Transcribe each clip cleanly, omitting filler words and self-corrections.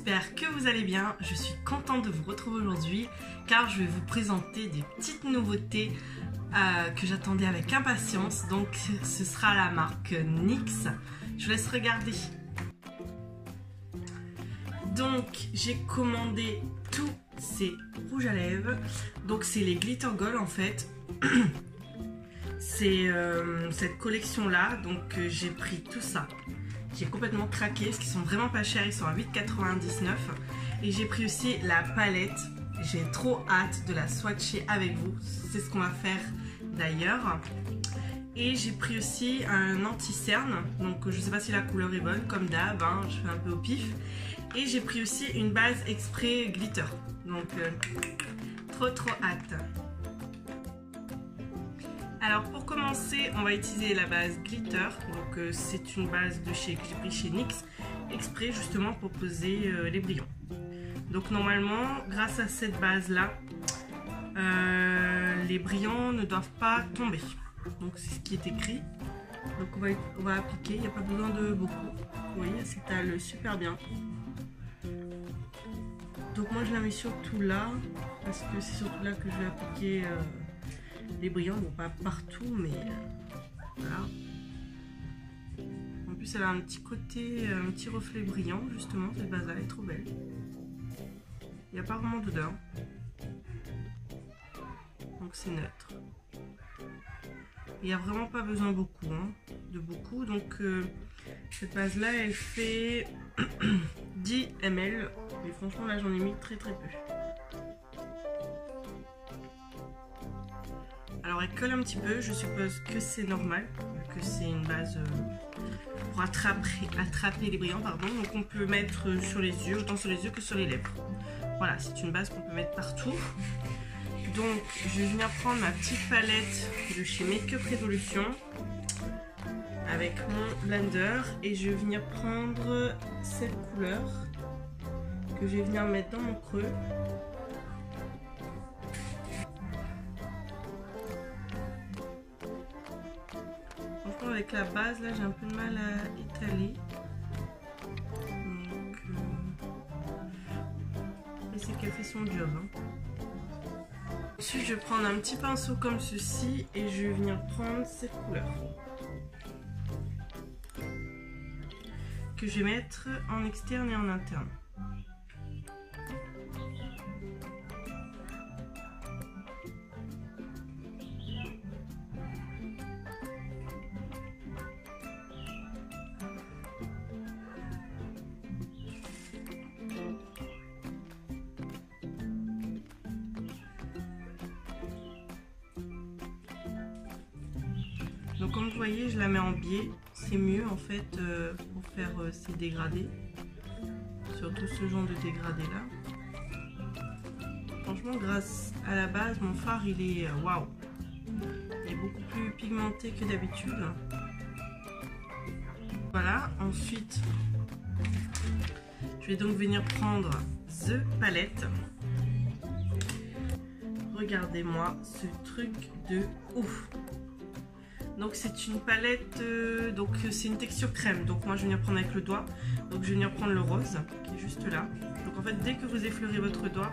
j'espère que vous allez bien. Je suis contente de vous retrouver aujourd'hui car je vais vous présenter des petites nouveautés que j'attendais avec impatience. Donc ce sera la marque NYX. Je vous laisse regarder. Donc j'ai commandé tous ces rouges à lèvres. Donc c'est les Glitter Gold en fait. C'est cette collection là. Donc j'ai pris tout ça. J'ai complètement craqué parce qu'ils sont vraiment pas chers, ils sont à 8,99 €. Et j'ai pris aussi la palette. J'ai trop hâte de la swatcher avec vous. C'est ce qu'on va faire d'ailleurs. Et j'ai pris aussi un anti-cerne. Donc je sais pas si la couleur est bonne, comme d'hab, hein, je fais un peu au pif. Et j'ai pris aussi une base exprès glitter. Donc trop hâte. Alors pour commencer, on va utiliser la base glitter. Donc c'est une base de chez, que j'ai pris chez NYX, exprès justement pour poser les brillants. Donc normalement, grâce à cette base là, les brillants ne doivent pas tomber. Donc c'est ce qui est écrit. Donc on va appliquer, il n'y a pas besoin de beaucoup. Vous voyez, elle s'étale super bien. Donc moi je la mets surtout là, parce que c'est surtout là que je vais appliquer les brillants, bon pas partout mais voilà. En plus elle a un petit côté, un petit reflet brillant justement, cette base là elle est trop belle. Il n'y a pas vraiment d'odeur, donc c'est neutre. Il n'y a vraiment pas besoin beaucoup, hein, de beaucoup, donc cette base là elle fait 10 ml, mais franchement là j'en ai mis très peu. Alors elle colle un petit peu, je suppose que c'est normal, que c'est une base pour attraper les brillants, pardon. Donc on peut mettre sur les yeux, autant sur les yeux que sur les lèvres. Voilà, c'est une base qu'on peut mettre partout. Donc je vais venir prendre ma petite palette de chez Make Up Revolution avec mon blender et je vais venir prendre cette couleur que je vais venir mettre dans mon creux. Avec la base là j'ai un peu de mal à étaler, donc et c'est qu'elle fait son job, hein. Ensuite je vais prendre un petit pinceau comme ceci et je vais venir prendre cette couleur que je vais mettre en externe et en interne. Donc comme vous voyez, je la mets en biais, c'est mieux en fait pour faire ces dégradés, surtout ce genre de dégradé là. Franchement, grâce à la base, mon fard il est waouh, il est beaucoup plus pigmenté que d'habitude. Voilà, ensuite je vais donc venir prendre The Palette. Regardez-moi ce truc de ouf. Donc c'est une palette, donc c'est une texture crème. Donc moi je vais venir prendre avec le doigt. Donc je vais venir prendre le rose qui est juste là. Donc en fait dès que vous effleurez votre doigt,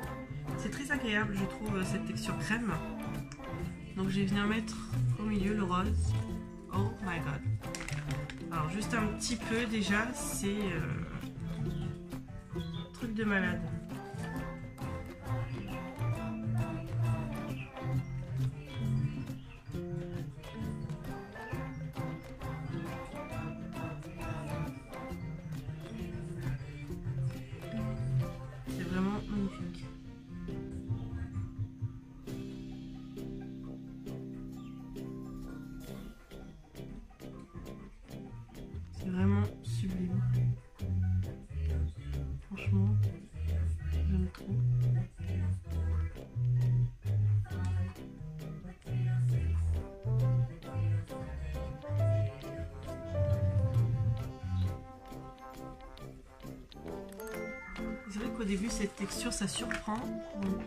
c'est très agréable je trouve cette texture crème. Donc je vais venir mettre au milieu le rose. Oh my god. Alors juste un petit peu déjà, c'est truc de malade. Magnifique. C'est vraiment sublime. Franchement, j'aime trop. C'est vrai qu'au début cette texture ça surprend, donc,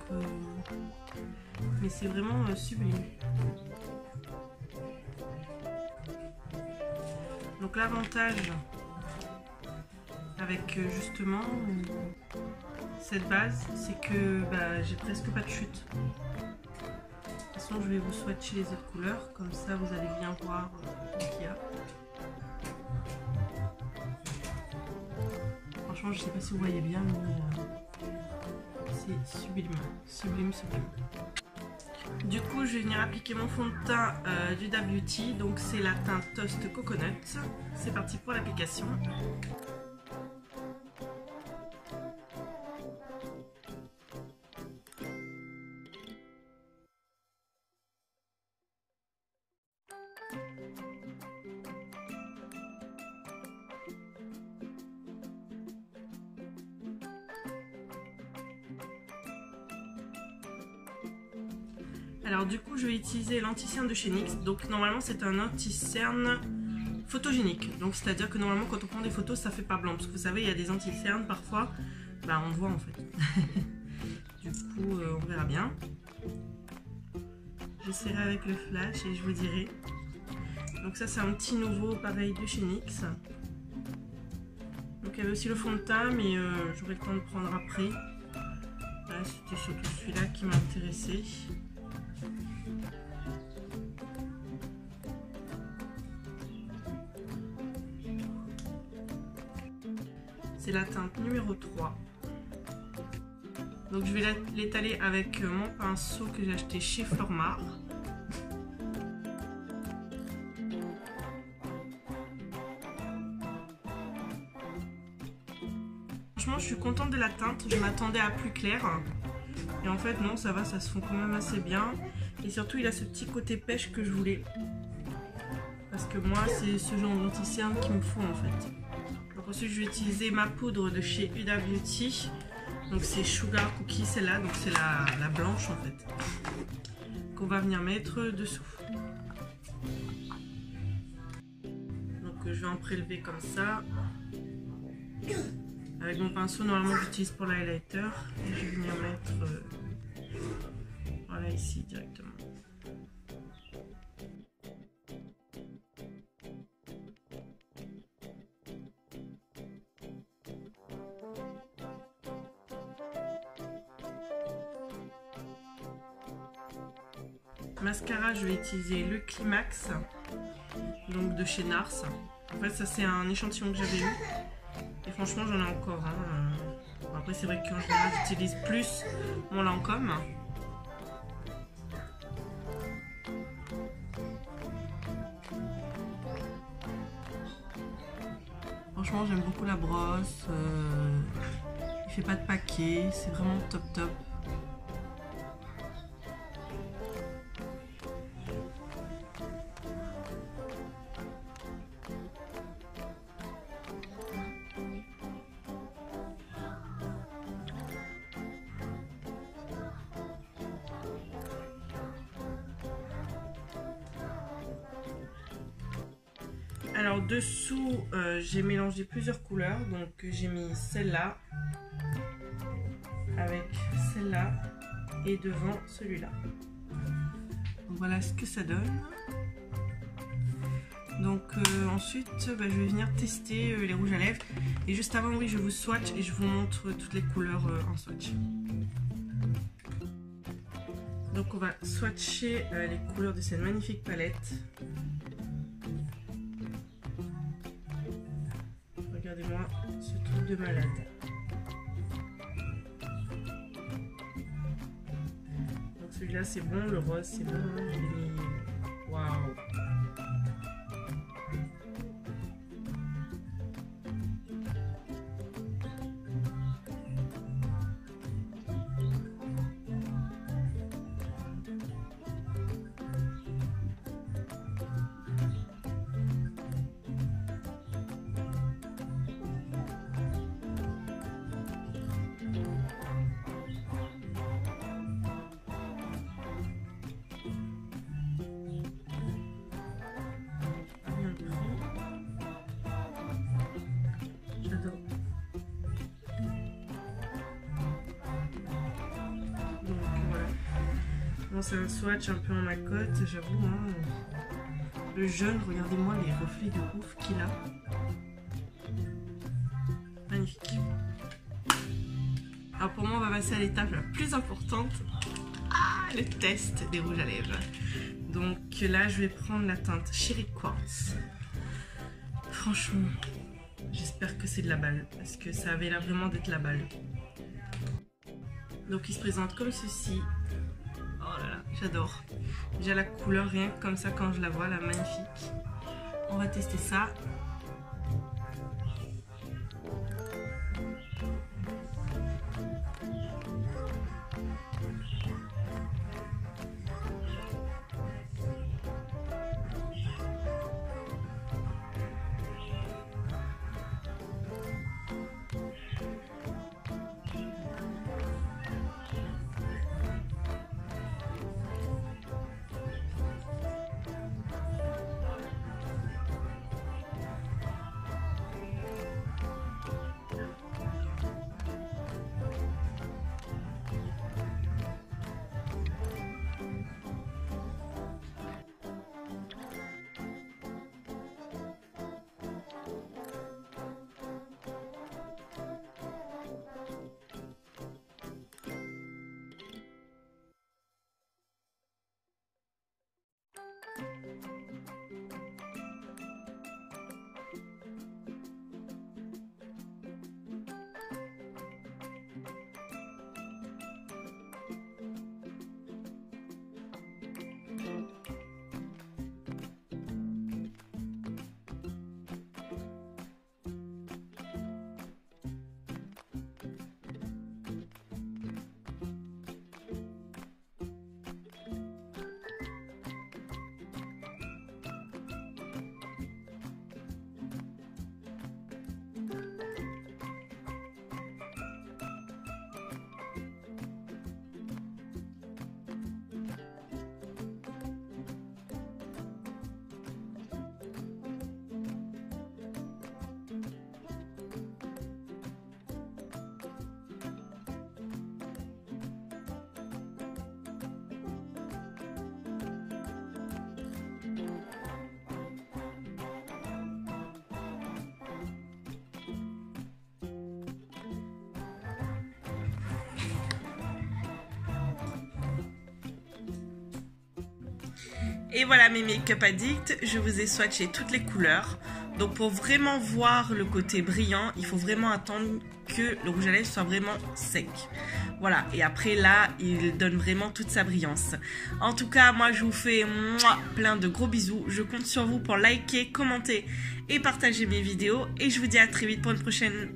mais c'est vraiment sublime. Donc l'avantage avec justement cette base, c'est que j'ai presque pas de chute. De toute façon, je vais vous swatcher les autres couleurs, comme ça vous allez bien voir ce qu'il y a. Franchement, je sais pas si vous voyez bien, mais c'est sublime, sublime, sublime. Du coup, je vais venir appliquer mon fond de teint d'Huda Beauty, donc c'est la teinte Toast Coconut. C'est parti pour l'application. Alors du coup je vais utiliser l'anti-cerne de chez NYX. Donc normalement c'est un anti-cerne photogénique. Donc c'est à dire que normalement quand on prend des photos ça fait pas blanc. Parce que vous savez il y a des anti-cernes parfois, on voit en fait. Du coup on verra bien. J'essaierai avec le flash et je vous dirai. Donc ça c'est un petit nouveau pareil de chez NYX. Donc il y avait aussi le fond de teint mais j'aurai le temps de prendre après. Là c'était surtout celui-là qui m'intéressait. C'est la teinte numéro 3. Donc je vais l'étaler avec mon pinceau que j'ai acheté chez Flormar. Franchement je suis contente de la teinte, je m'attendais à plus clair. Et en fait non, ça va, ça se fond quand même assez bien. Et surtout il a ce petit côté pêche que je voulais. Parce que moi c'est ce genre d'anti-cerne qu'il me faut en fait. Donc ensuite je vais utiliser ma poudre de chez Huda Beauty. Donc c'est Sugar Cookie celle-là, donc c'est la blanche en fait. Qu'on va venir mettre dessous. Donc je vais en prélever comme ça. Avec mon pinceau, normalement j'utilise pour l'highlighter. Et je vais venir mettre voilà ici directement. Mascara, je vais utiliser le Climax, donc de chez Nars. En fait, ça c'est un échantillon que j'avais eu. Et franchement, j'en ai encore. Bon, après, c'est vrai qu'en général, j'utilise plus mon Lancôme. Franchement, j'aime beaucoup la brosse. Il fait pas de paquet. C'est vraiment top top. Alors dessous, j'ai mélangé plusieurs couleurs, donc j'ai mis celle-là avec celle-là et devant celui-là. Donc voilà ce que ça donne. Donc ensuite, je vais venir tester les rouges à lèvres. Et juste avant, oui, je vous swatch et je vous montre toutes les couleurs en swatch. Donc on va swatcher les couleurs de cette magnifique palette. Regardez-moi ce truc de malade. Donc celui-là c'est bon, le rose c'est bon, hein, je l'ai mis. Waouh! C'est un swatch un peu en macotte, j'avoue. Hein. Le jaune, regardez-moi les reflets de ouf qu'il a. magnifique. Alors pour moi, on va passer à l'étape la plus importante. Le test des rouges à lèvres. Donc là, je vais prendre la teinte Cherry Quartz. Franchement, j'espère que c'est de la balle, parce que ça avait l'air vraiment d'être la balle. Donc il se présente comme ceci. Oh là là, j'adore. Déjà la couleur, rien que comme ça quand je la vois, là, magnifique. On va tester ça. Et voilà mes make-up addicts, je vous ai swatché toutes les couleurs. Donc pour vraiment voir le côté brillant, il faut vraiment attendre que le rouge à lèvres soit vraiment sec. Voilà, et après là, il donne vraiment toute sa brillance. En tout cas, moi je vous fais plein de gros bisous. Je compte sur vous pour liker, commenter et partager mes vidéos. Et je vous dis à très vite pour une prochaine